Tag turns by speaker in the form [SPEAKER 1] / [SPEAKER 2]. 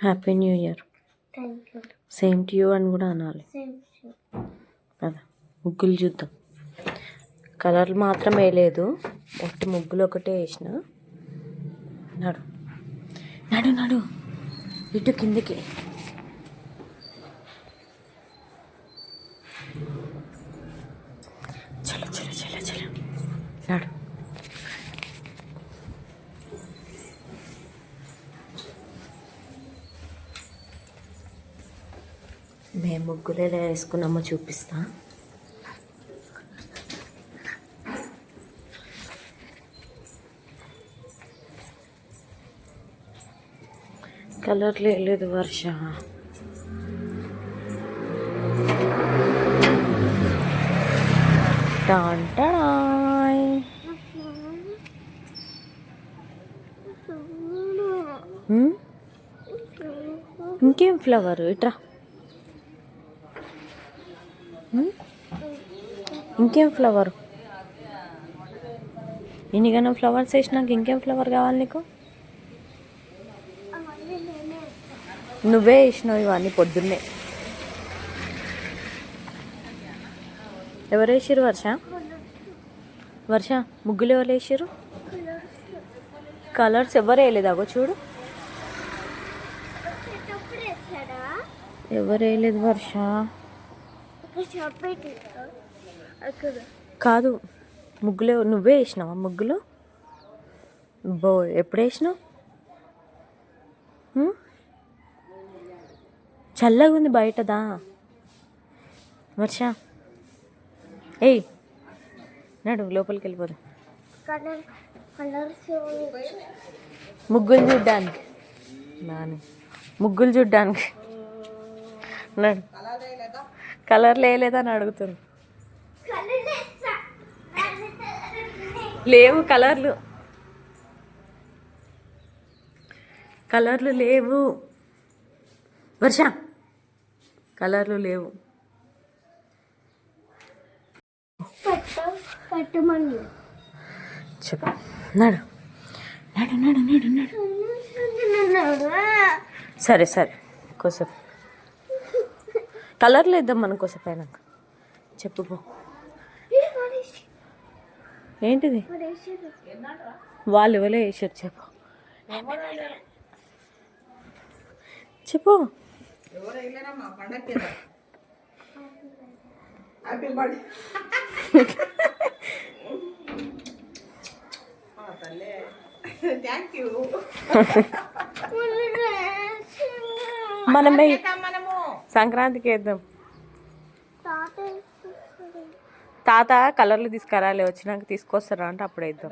[SPEAKER 1] Happy new year.
[SPEAKER 2] Thank you.
[SPEAKER 1] Same to you అని కూడా అనాలి.
[SPEAKER 2] సేమ్
[SPEAKER 1] కదా, ముగ్గులు చూద్దాం. కలర్లు మాత్రం వేయలేదు, ఒకటి ముగ్గులు ఒకటే వేసిన. నడు నడు నడు ఇటు కిందికి. చలో చలో చలో చలో నడు. మేము ముగ్గులు ఎలా వేసుకున్నామో చూపిస్తా. కలర్లు వేయలేదు వర్ష. టాంటాయ్. ఇంకేం ఫ్లవర్ ఇట్రా. ఇంకేం ఫ్లవర్? ఎన్నిగానో ఫ్లవర్స్ వేసినాక ఇంకేం ఫ్లవర్ కావాలి నీకు? నువ్వే వేసినావు ఇవన్నీ పొద్దున్నే. ఎవరు వేసారు వర్ష? వర్ష ముగ్గులు ఎవరు వేసారు? కలర్స్ ఎవరు వేయలేదు. అగో చూడు, ఎవరు వేయలేదు వర్ష. కాదు, ముగ్గులు నువ్వే వేసినావా? ముగ్గులు బో ఎప్పుడు వేసినావు? చల్లగా ఉంది బయటదా వర్ష. ఏయ్ నడు, లోపలికి వెళ్ళిపోదాం. ముగ్గులు చూడ్డానికి నాని, ముగ్గులు చూడ్డానికి నడు. కలర్లు వేయలేదా అని అడుగుతుంది. లేవు కలర్లు, కలర్లు లేవు వర్ష, కలర్లు లేవు. చెప్పు నడు నడు నడు నడు నడు. సరే సరే, కోసేపు కలర్లు వేద్దాం మనం కోసేపు అయినాక. చెప్పు పో. ఏంటిది? వాళ్ళు ఎవరో వేసారు. చెప్పు చెప్పు. మనమే సంక్రాంతికి వేద్దాం. తాత కలర్లు తీసుకురాలే, వచ్చినాక తీసుకొస్తారా అంటే అప్పుడు వేద్దాం.